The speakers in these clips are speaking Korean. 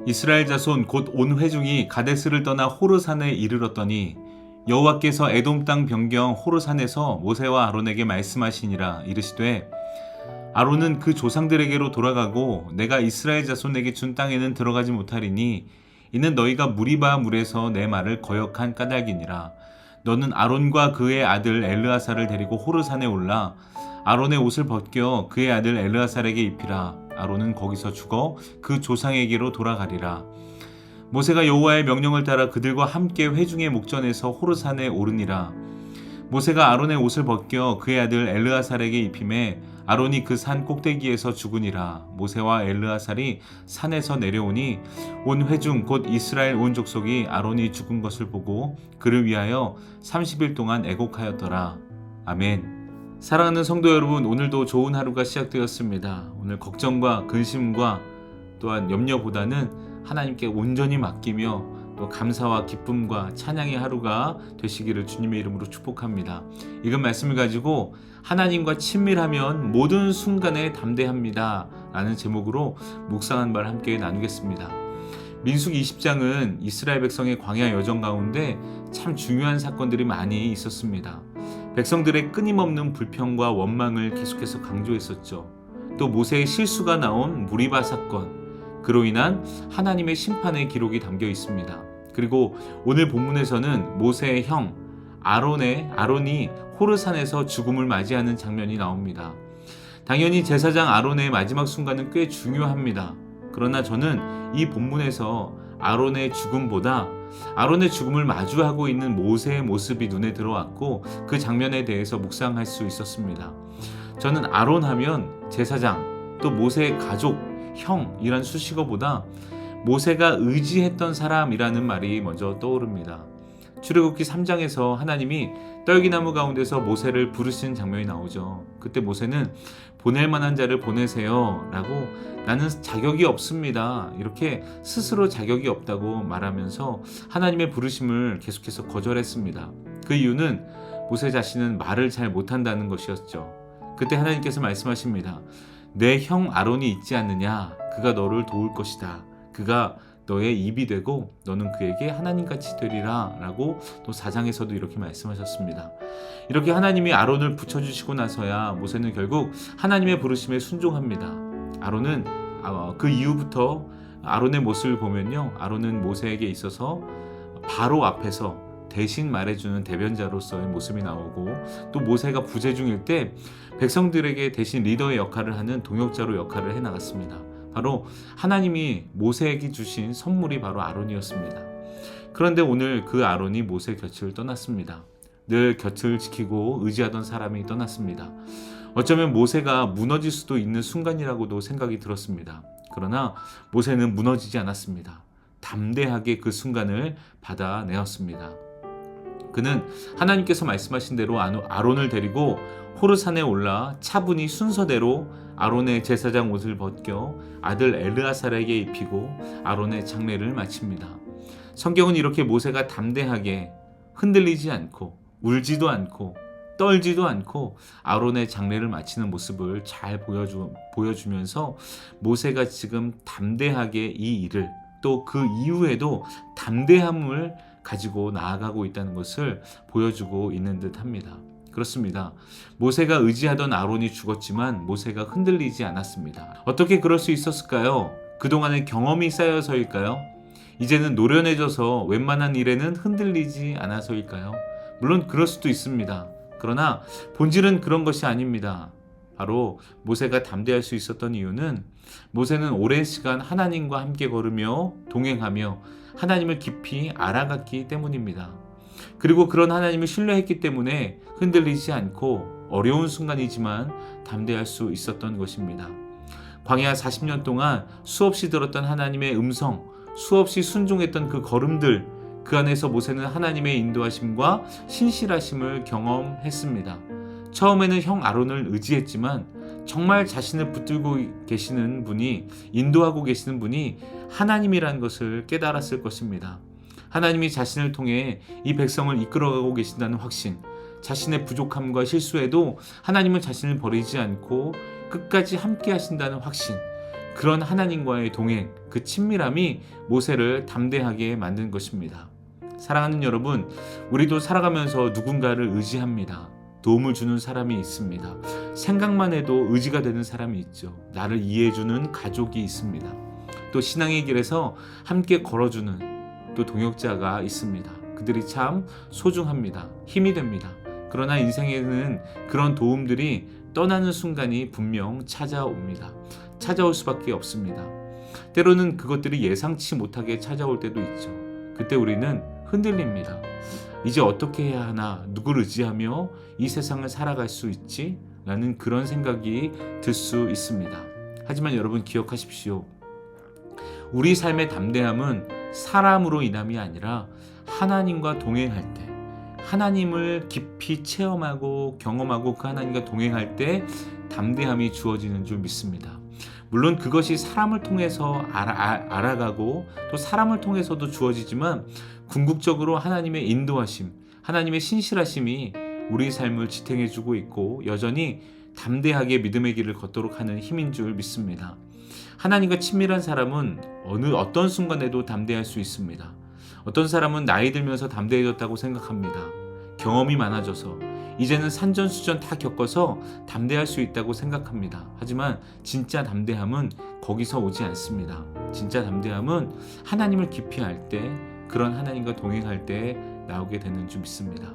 이스라엘 자손 곧 온 회중이 가데스를 떠나 호르산에 이르렀더니 여호와께서 에돔 땅 변경 호르산에서 모세와 아론에게 말씀하시니라. 이르시되 아론은 그 조상들에게로 돌아가고 내가 이스라엘 자손에게 준 땅에는 들어가지 못하리니 이는 너희가 무리바 물에서 내 말을 거역한 까닭이니라. 너는 아론과 그의 아들 엘르아사를 데리고 호르산에 올라 아론의 옷을 벗겨 그의 아들 엘르아살에게 입히라. 아론은 거기서 죽어 그 조상에게로 돌아가리라. 모세가 여호와의 명령을 따라 그들과 함께 회중의 목전에서 호르산에 오르니라. 모세가 아론의 옷을 벗겨 그의 아들 엘르아살에게 입히매 아론이 그 산 꼭대기에서 죽으니라. 모세와 엘르아살이 산에서 내려오니 온 회중 곧 이스라엘 온 족속이 아론이 죽은 것을 보고 그를 위하여 30일 동안 애곡하였더라. 아멘. 사랑하는 성도 여러분, 오늘도 좋은 하루가 시작되었습니다. 오늘 걱정과 근심과 또한 염려보다는 하나님께 온전히 맡기며 또 감사와 기쁨과 찬양의 하루가 되시기를 주님의 이름으로 축복합니다. 읽은 말씀을 가지고 하나님과 친밀하면 모든 순간에 담대합니다 라는 제목으로 묵상한 말 함께 나누겠습니다. 민수기 20장은 이스라엘 백성의 광야 여정 가운데 참 중요한 사건들이 많이 있었습니다. 백성들의 끊임없는 불평과 원망을 계속해서 강조했었죠. 또 모세의 실수가 나온 무리바 사건, 그로 인한 하나님의 심판의 기록이 담겨 있습니다. 그리고 오늘 본문에서는 모세의 형 아론이 호르산에서 죽음을 맞이하는 장면이 나옵니다. 당연히 제사장 아론의 마지막 순간은 꽤 중요합니다. 그러나 저는 이 본문에서 아론의 죽음보다 아론의 죽음을 마주하고 있는 모세의 모습이 눈에 들어왔고 그 장면에 대해서 묵상할 수 있었습니다. 저는 아론 하면 제사장, 또 모세의 가족, 형이란 수식어보다 모세가 의지했던 사람이라는 말이 먼저 떠오릅니다. 출애굽기 3장에서 하나님이 떨기나무 가운데서 모세를 부르시는 장면이 나오죠. 그때 모세는 보낼 만한 자를 보내세요 라고 나는 자격이 없습니다 이렇게 스스로 자격이 없다고 말하면서 하나님의 부르심을 계속해서 거절했습니다. 그 이유는 모세 자신은 말을 잘 못한다는 것이었죠. 그때 하나님께서 말씀하십니다. 내 형 아론이 있지 않느냐? 그가 너를 도울 것이다. 그가 너의 입이 되고 너는 그에게 하나님같이 되리라 라고 또 4장에서도 이렇게 말씀하셨습니다. 이렇게 하나님이 아론을 붙여주시고 나서야 모세는 결국 하나님의 부르심에 순종합니다. 아론은 그 이후부터 아론의 모습을 보면요, 아론은 모세에게 있어서 바로 앞에서 대신 말해주는 대변자로서의 모습이 나오고, 또 모세가 부재 중일 때 백성들에게 대신 리더의 역할을 하는 동역자로 역할을 해나갔습니다. 바로 하나님이 모세에게 주신 선물이 바로 아론이었습니다. 그런데 오늘 그 아론이 모세 곁을 떠났습니다. 늘 곁을 지키고 의지하던 사람이 떠났습니다. 어쩌면 모세가 무너질 수도 있는 순간이라고도 생각이 들었습니다. 그러나 모세는 무너지지 않았습니다. 담대하게 그 순간을 받아내었습니다. 그는 하나님께서 말씀하신 대로 아론을 데리고 호르산에 올라 차분히 순서대로 아론의 제사장 옷을 벗겨 아들 엘르아살에게 입히고 아론의 장례를 마칩니다. 성경은 이렇게 모세가 담대하게 흔들리지 않고 울지도 않고 떨지도 않고 아론의 장례를 마치는 모습을 잘 보여주면서 모세가 지금 담대하게 이 일을 또 그 이후에도 담대함을 가지고 나아가고 있다는 것을 보여주고 있는 듯 합니다. 그렇습니다. 모세가 의지하던 아론이 죽었지만 모세가 흔들리지 않았습니다. 어떻게 그럴 수 있었을까요? 그동안의 경험이 쌓여서일까요? 이제는 노련해져서 웬만한 일에는 흔들리지 않아서일까요? 물론 그럴 수도 있습니다. 그러나 본질은 그런 것이 아닙니다. 바로 모세가 담대할 수 있었던 이유는 모세는 오랜 시간 하나님과 함께 걸으며 동행하며 하나님을 깊이 알아갔기 때문입니다. 그리고 그런 하나님을 신뢰했기 때문에 흔들리지 않고 어려운 순간이지만 담대할 수 있었던 것입니다. 광야 40년 동안 수없이 들었던 하나님의 음성, 수없이 순종했던 그 걸음들, 그 안에서 모세는 하나님의 인도하심과 신실하심을 경험했습니다. 처음에는 형 아론을 의지했지만 정말 자신을 붙들고 계시는 분이, 인도하고 계시는 분이 하나님이라는 것을 깨달았을 것입니다. 하나님이 자신을 통해 이 백성을 이끌어가고 계신다는 확신, 자신의 부족함과 실수에도 하나님은 자신을 버리지 않고 끝까지 함께 하신다는 확신, 그런 하나님과의 동행, 그 친밀함이 모세를 담대하게 만든 것입니다. 사랑하는 여러분, 우리도 살아가면서 누군가를 의지합니다. 도움을 주는 사람이 있습니다. 생각만 해도 의지가 되는 사람이 있죠. 나를 이해해주는 가족이 있습니다. 또 신앙의 길에서 함께 걸어주는 또 동역자가 있습니다. 그들이 참 소중합니다. 힘이 됩니다. 그러나 인생에는 그런 도움들이 떠나는 순간이 분명 찾아옵니다. 찾아올 수밖에 없습니다. 때로는 그것들이 예상치 못하게 찾아올 때도 있죠. 그때 우리는 흔들립니다. 이제 어떻게 해야 하나, 누굴 의지하며 이 세상을 살아갈 수 있지? 라는 그런 생각이 들 수 있습니다. 하지만 여러분 기억하십시오. 우리 삶의 담대함은 사람으로 인함이 아니라 하나님과 동행할 때, 하나님을 깊이 체험하고 경험하고 그 하나님과 동행할 때 담대함이 주어지는 줄 믿습니다. 물론 그것이 사람을 통해서 알아가고 또 사람을 통해서도 주어지지만 궁극적으로 하나님의 인도하심, 하나님의 신실하심이 우리 삶을 지탱해주고 있고 여전히 담대하게 믿음의 길을 걷도록 하는 힘인 줄 믿습니다. 하나님과 친밀한 사람은 어떤 순간에도 담대할 수 있습니다. 어떤 사람은 나이 들면서 담대해졌다고 생각합니다. 경험이 많아져서 이제는 산전수전 다 겪어서 담대할 수 있다고 생각합니다. 하지만 진짜 담대함은 거기서 오지 않습니다. 진짜 담대함은 하나님을 깊이 알 때, 그런 하나님과 동행할 때 나오게 되는 줄 믿습니다.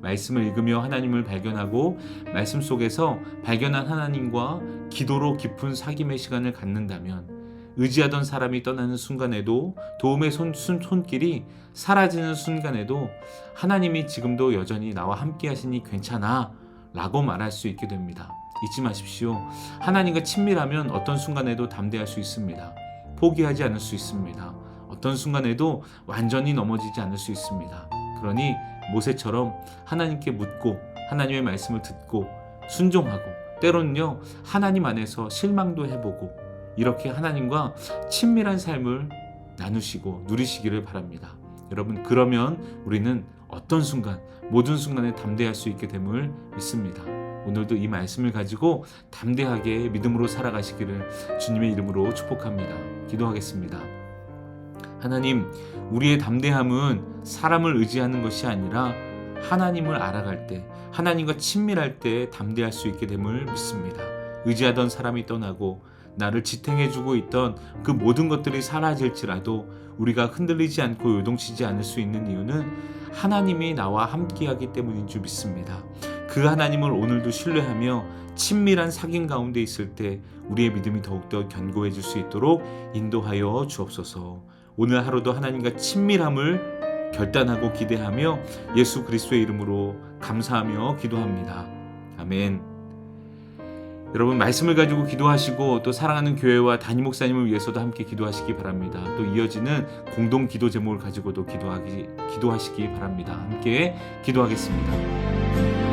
말씀을 읽으며 하나님을 발견하고 말씀 속에서 발견한 하나님과 기도로 깊은 사귐의 시간을 갖는다면 의지하던 사람이 떠나는 순간에도, 도움의 손길이 사라지는 순간에도 하나님이 지금도 여전히 나와 함께 하시니 괜찮아 라고 말할 수 있게 됩니다. 잊지 마십시오. 하나님과 친밀하면 어떤 순간에도 담대할 수 있습니다. 포기하지 않을 수 있습니다. 어떤 순간에도 완전히 넘어지지 않을 수 있습니다. 그러니 모세처럼 하나님께 묻고 하나님의 말씀을 듣고 순종하고 때로는요 하나님 안에서 실망도 해보고 이렇게 하나님과 친밀한 삶을 나누시고 누리시기를 바랍니다. 여러분, 그러면 우리는 어떤 순간, 모든 순간에 담대할 수 있게 됨을 믿습니다. 오늘도 이 말씀을 가지고 담대하게 믿음으로 살아가시기를 주님의 이름으로 축복합니다. 기도하겠습니다. 하나님, 우리의 담대함은 사람을 의지하는 것이 아니라 하나님을 알아갈 때, 하나님과 친밀할 때 담대할 수 있게 됨을 믿습니다. 의지하던 사람이 떠나고 나를 지탱해주고 있던 그 모든 것들이 사라질지라도 우리가 흔들리지 않고 요동치지 않을 수 있는 이유는 하나님이 나와 함께하기 때문인 줄 믿습니다. 그 하나님을 오늘도 신뢰하며 친밀한 사귐 가운데 있을 때 우리의 믿음이 더욱더 견고해질 수 있도록 인도하여 주옵소서. 오늘 하루도 하나님과 친밀함을 결단하고 기대하며 예수 그리스도의 이름으로 감사하며 기도합니다. 아멘. 여러분, 말씀을 가지고 기도하시고 또 사랑하는 교회와 담임 목사님을 위해서도 함께 기도하시기 바랍니다. 또 이어지는 공동 기도 제목을 가지고도 기도하시기 바랍니다. 함께 기도하겠습니다.